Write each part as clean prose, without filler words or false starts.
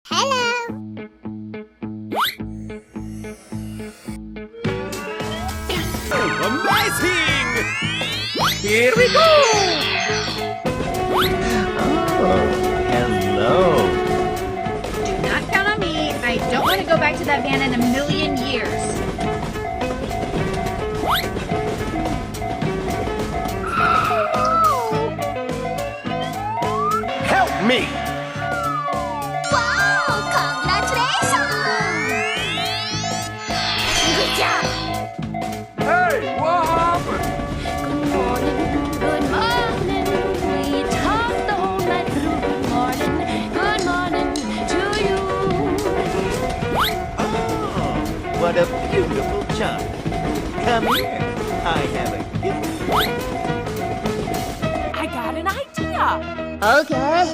Hello. Amazing! Here we go! Oh, hello. Do not count on me. I don't want to go back to that van in a million years. Help me! Wow! Congratulations! Good job! Hey, what happened? Good morning. We talked the whole night through. Good morning to you. Oh, what a beautiful child. Come here. I have a gift. I got an idea. Okay.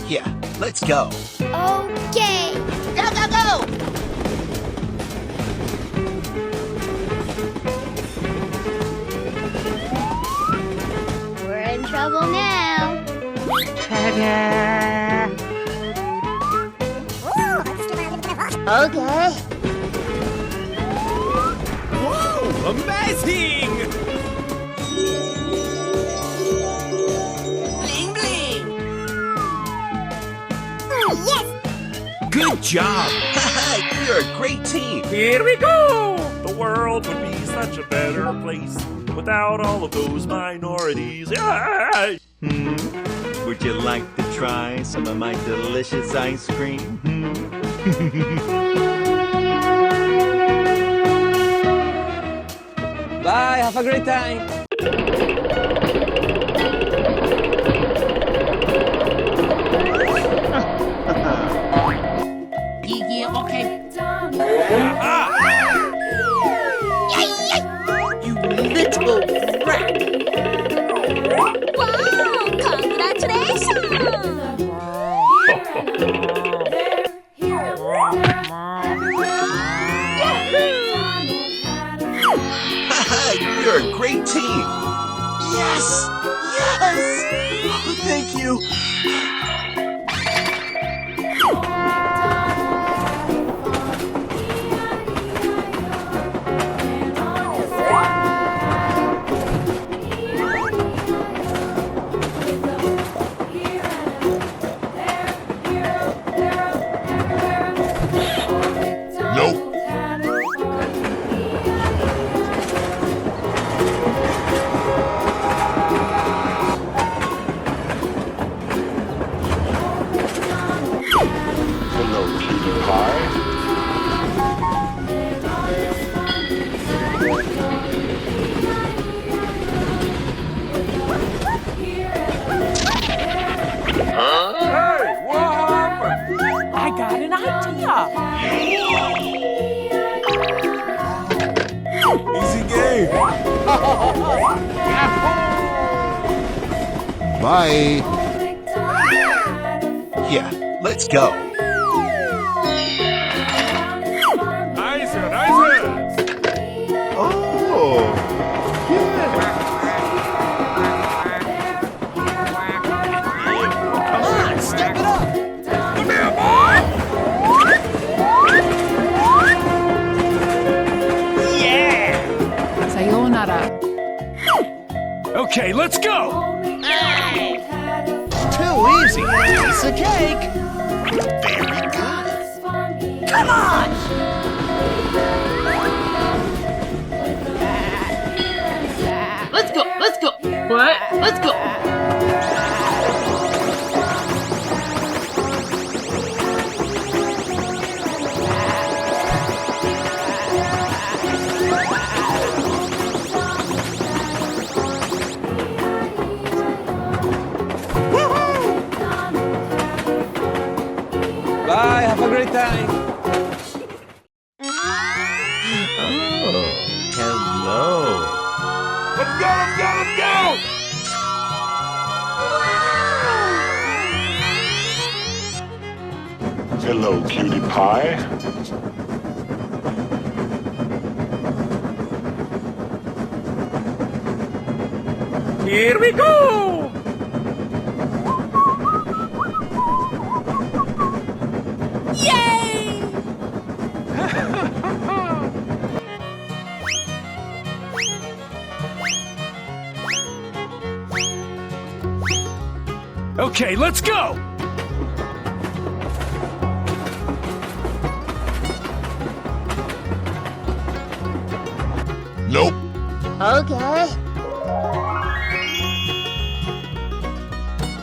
Yeah, let's go. Okay. Go, go, go! We're in trouble now. Okay. Whoa! Amazing! Bling, bling! Yes! Good job! You're a great team. Here we go! The world would be such a better place without all of those minorities. Yeah! Would you like to try some of my delicious ice cream? Bye, have a great time! Yeah, okay. You little rat! Wow! Congratulations! You're a great team. Yes! Yes! Oh, thank you. Nope. Hello, cutie pie. Hey, what happened? I got an idea. Easy game! Bye. Yeah, let's go. Nice, nice. Oh, Come on, step it up! Come here, boy! Yeah! Sayonara. Okay, let's go! Too easy! Piece of cake! very good. Come on! Let's go. Let's go. What? Let's go. Bye, have a great time! Oh, hello. Let's go, let's go, let's go! Hello, cutie pie. Here we go! Yay! Okay, let's go! Nope. Okay.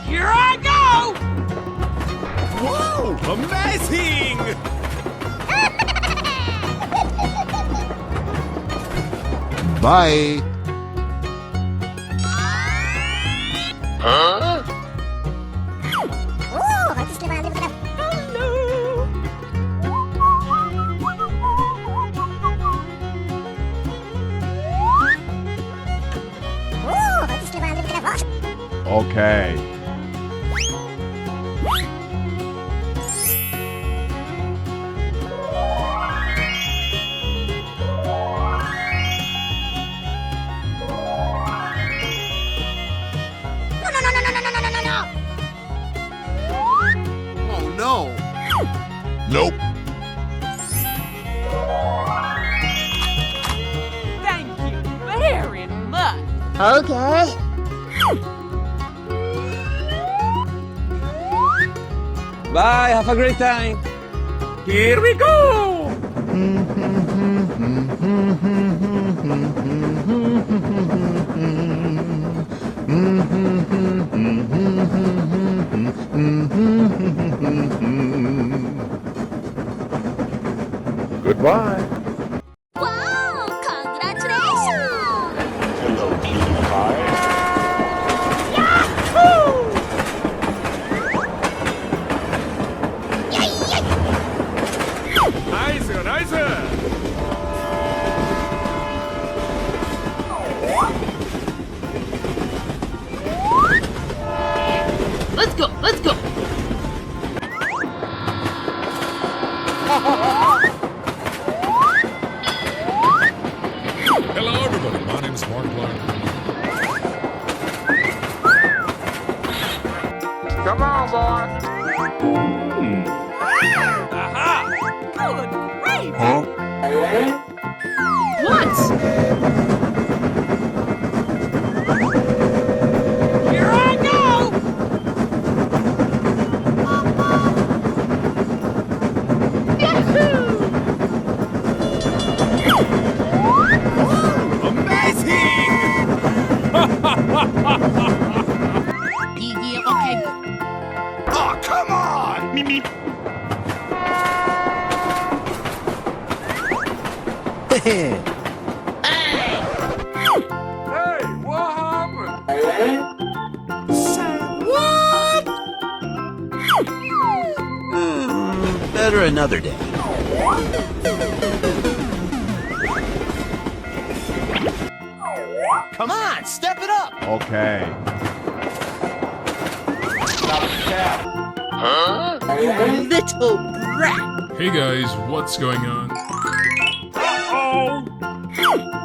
Here I go! Whoa! Amazing! Bye. Huh? Okay. Oh no! Nope. Thank you very much! Okay. Bye, have a great time. Here we go! Goodbye. Wow! Congratulations! Hello, cutie pie. Nice, nice! Let's go! Let's go! Hello, everybody. My name is Mark Clark. Come on, boy. Aha! Good gravy! Huh? What? Here I go! Yeah, okay. Oh, come on! Meep, meep. Hey, what happened? Better another day. Come on, step it up. Okay. You little brat! Hey guys, what's going on? Uh-oh!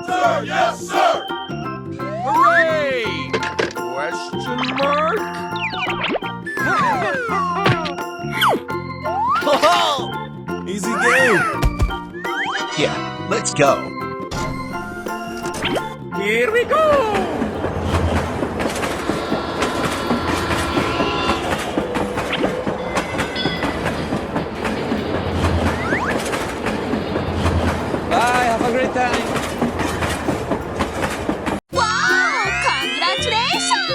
Sir, yes, sir. Hooray! Question mark? Oh, easy game. Yeah, let's go. Here we go! Bye, have a great time. Wow! Congratulations!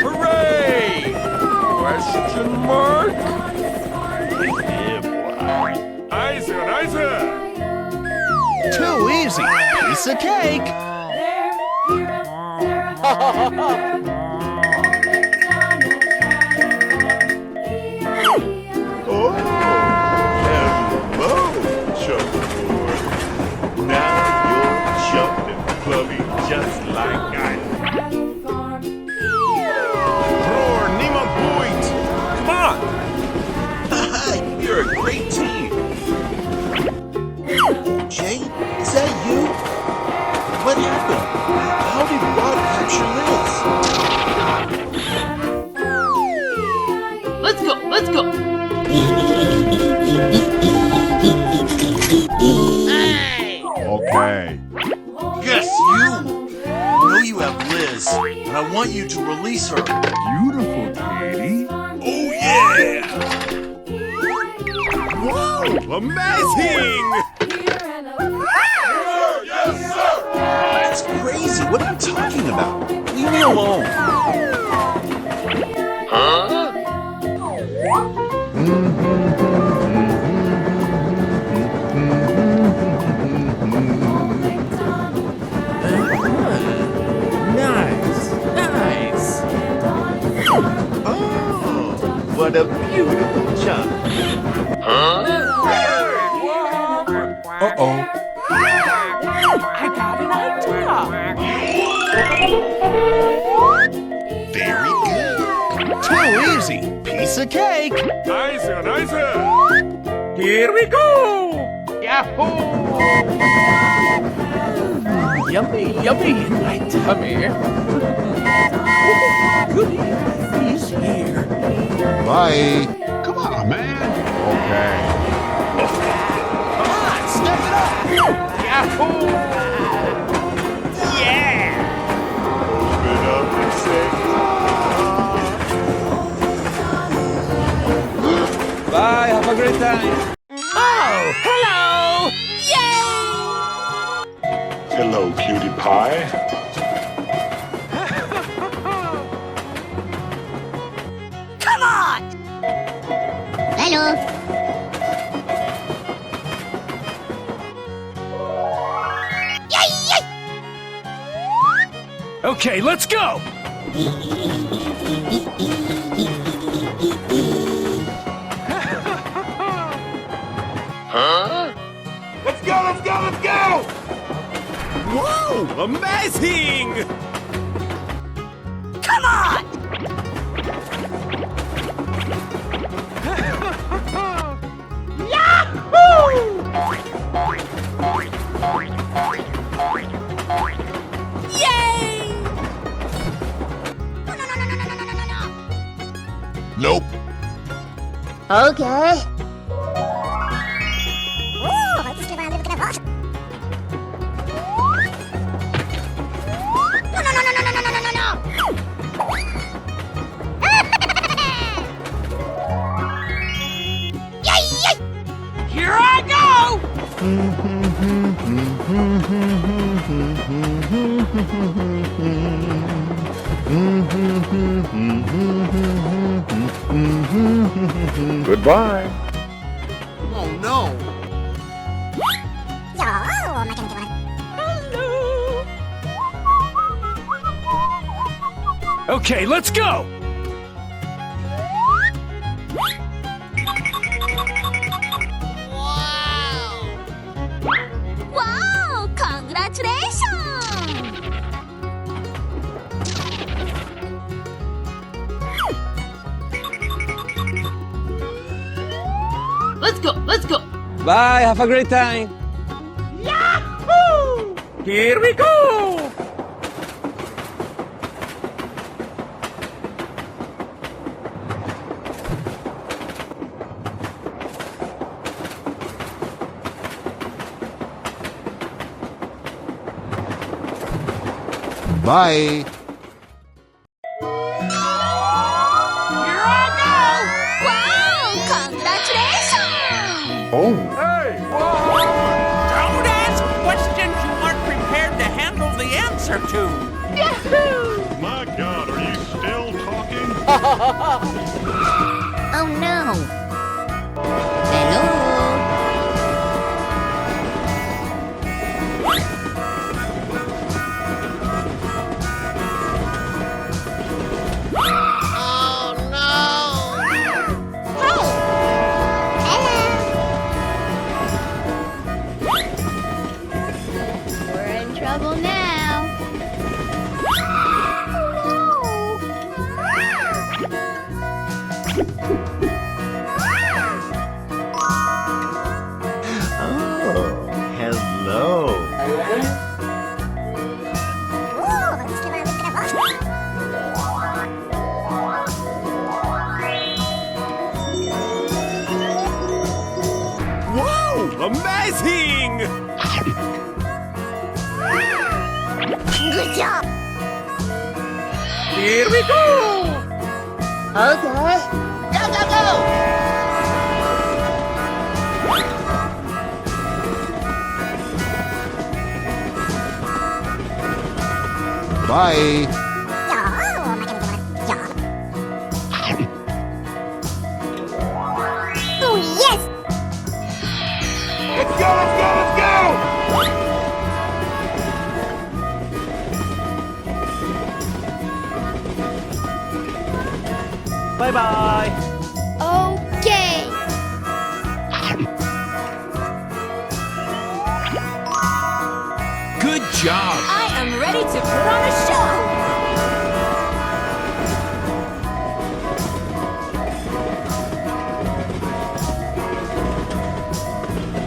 Hooray! Question mark? Nice, nice! Too easy. Piece of cake. Oh, hello, Chuckboy. Now you're jumping, Clubby, just like I Roar, niemand boeit. Come on! You're a great team. Jay, is that you? What happened? How did way. Yes, you! I know you have Liz, and I want you to release her. Beautiful, Katie. Oh, yeah! Whoa! Amazing! That's crazy. What are you talking about? Leave me alone. Nice. Nice. Oh, what a beautiful child. Uh-oh. I got an idea. Very good. Too easy. Piece of cake. Nicer, nicer. Here we go! Yummy, yummy in my tummy. Goody, he's here. Bye. Come on, man. Okay. Come on, step it up. Yahoo! Yeah! Open up and say Bye, have a great time. Oh, hello! hello, cutie pie. Come on! Hello. Okay, let's go! Let's go, let's go, let's go! Whoa, amazing! Come on! Yay! Nope. Okay. Here I go! Goodbye. Oh, no. Okay, let's go! Wow! Congratulations! Let's go, let's go! Bye, have a great time. Here we go! Bye. Here I go! Wow! Congratulations! Oh. Don't ask questions you aren't prepared to handle the answer to. My God, are you still talking? Oh no! Hello? Trouble now. Oh, hello. Whoa, amazing! Good job. Here we go! Okay. Go, go, go! Bye. Oh, yes. Let's go, let's go, let's go! Bye-bye. Okay. Good job. I am ready to put on a show.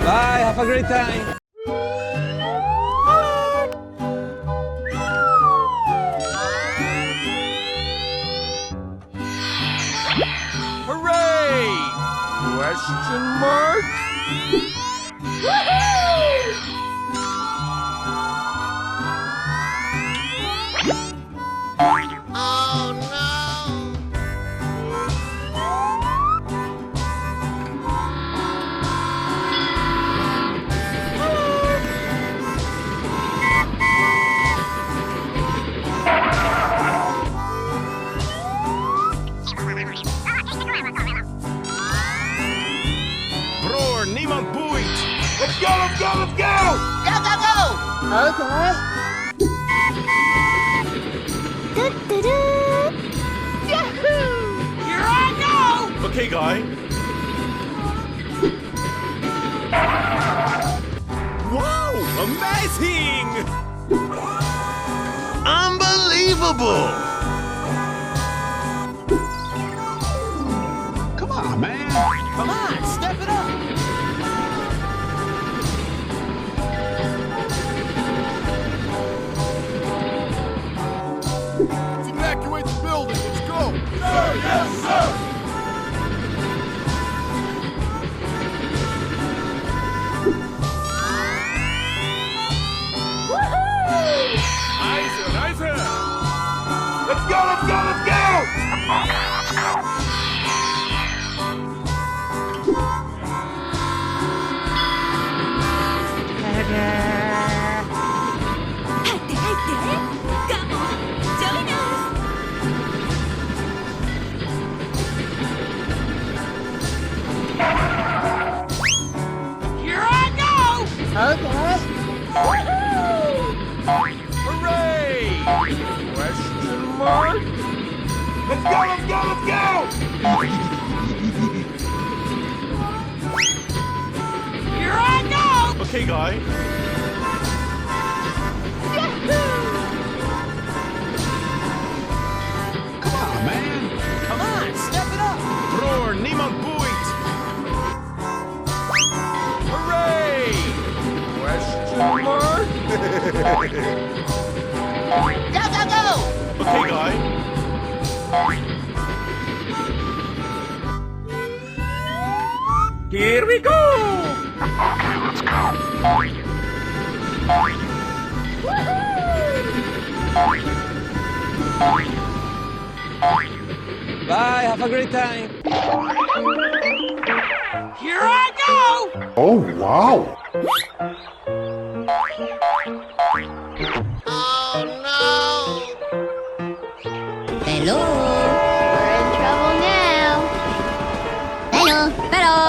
Bye. Have a great time. Hooray! Question mark? Bror, niemand boeit! Let's go, let's go, let's go! Go, go, go! Okay. Here I go! Okay, guy. Wow! Amazing! Unbelievable! Come on, man. Come on, step it up! Let's evacuate the building, let's go! Sir, yes, sir! Nice, nice. Let's go, let's go, let's go! Come on, join us. Here I go! Okay. Hooray! Question mark? Let's go, let's go, let's go! Here I go! Okay, guy. Come on, man. Come on, step it up! Bror, niemand boeit! Hooray! Question mark? Go, go, go! Okay, guy. Here we go! Bye. Have a great time. Here I go! Oh, wow! Hello. We're in trouble now. Hello. Hello.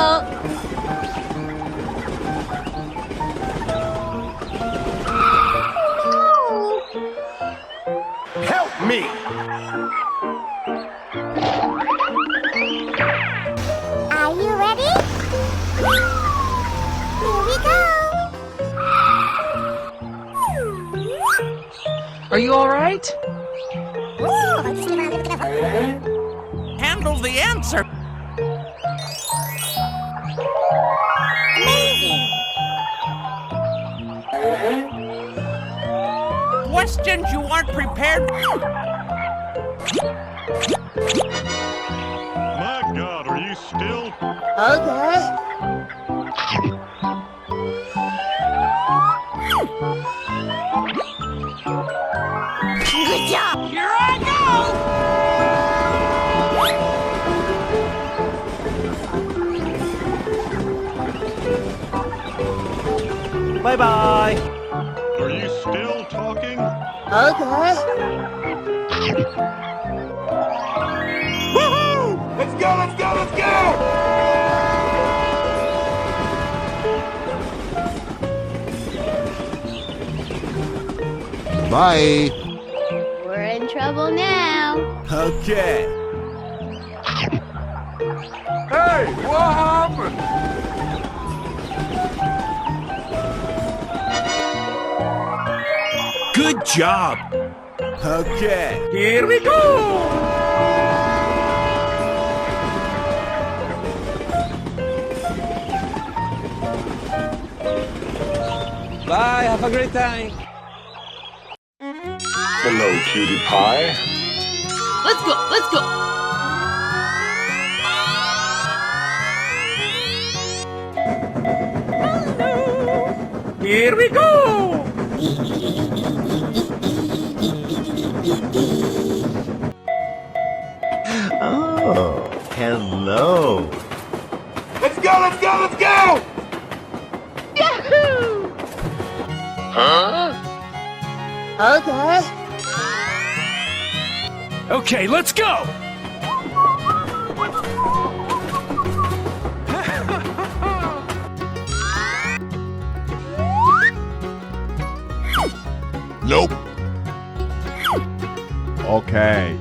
Help me! Are you ready? Here we go. Are you alright? Handle the answer! Amazing. Questions you aren't prepared. My God, are you still? Okay. バイバイ。 Are you still talking? Okay. Woohoo! Let's go, let's go, let's go! Bye. We're in trouble now. Okay. Hey, what happened? Good job. Okay. Here we go. Bye. Have a great time. Hello, cutie pie. Let's go, let's go. Here we go. Oh, hello. Let's go, let's go, let's go! Yahoo! Huh? Okay. Okay, let's go. Nope. Okay.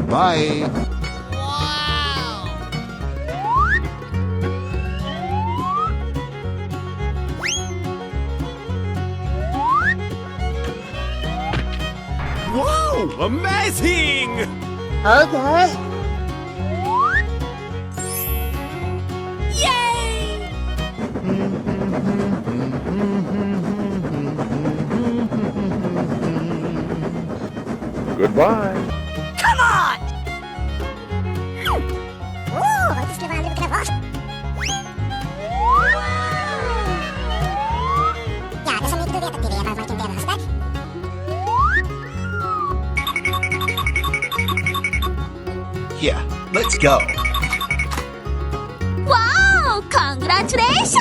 Bye. Whoa! Amazing! Okay. Goodbye. Yeah, let's go. Wow! Congratulations!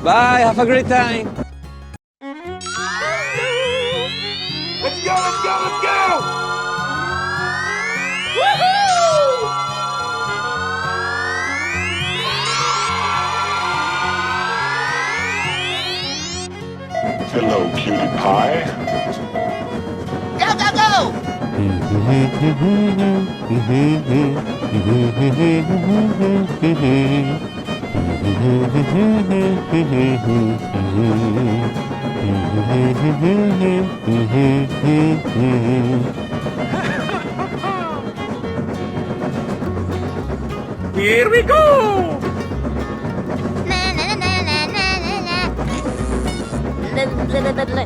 Bye. Have a great time. Let's go, let's go, let's go! Hello, cutie pie. Go, go, go! Here we go. Na na na na na na na. La la la la la.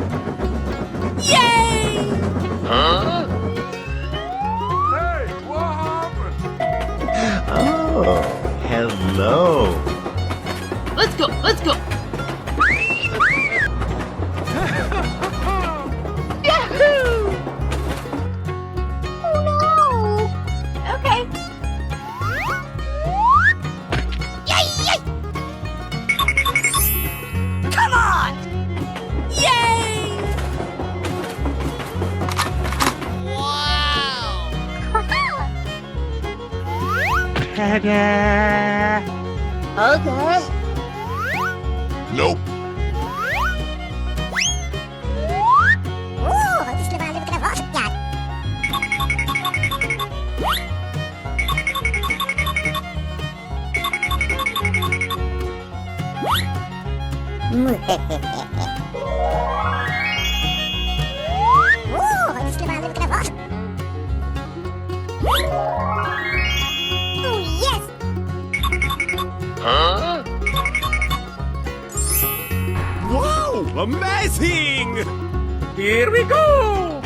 Yay! Huh? Hey, what happened? Oh, hello. Let's go, let's go. Yahoo! Oh no! Okay. Yay! Yay! Come on! Yay! Wow! Okay. Nope. Oh yes! Amazing! Here we go!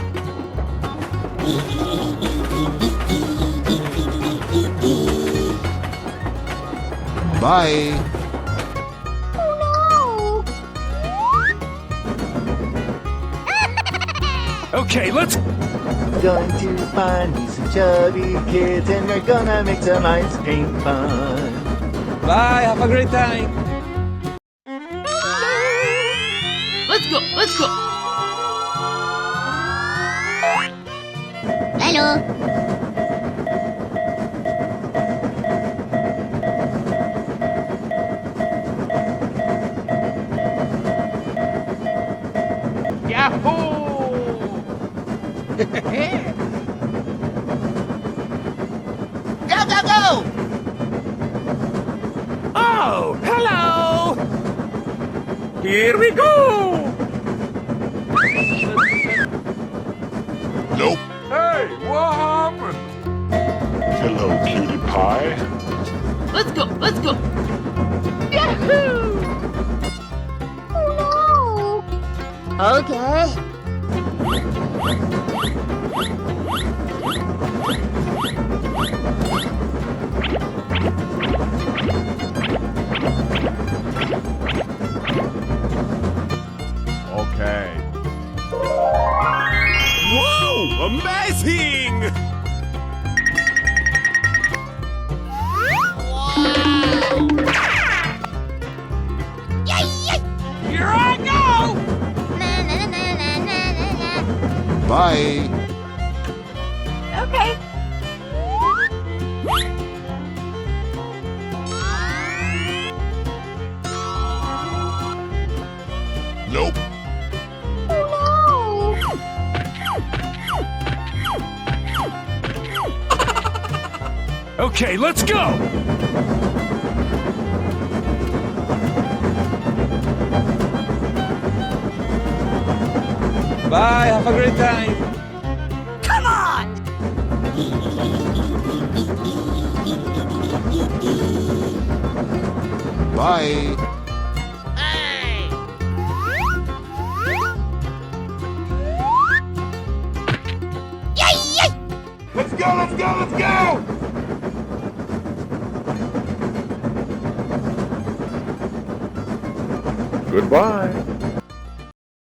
Bye. Okay, let's. Going to find me some chubby kids and we're gonna make some ice cream fun. Bye, have a great time. Let's go, let's go. Hello. Go, go, go! Oh, hello! Here we go! Nope. Hey, what happened? Hello, cutie pie. Let's go, let's go. Okay. Okay. Whoa! Amazing! Here I go! Bye. Okay. Nope. Okay, let's go! Bye, have a great time. Come on! Bye. Hey! Let's go, let's go, let's go! Goodbye.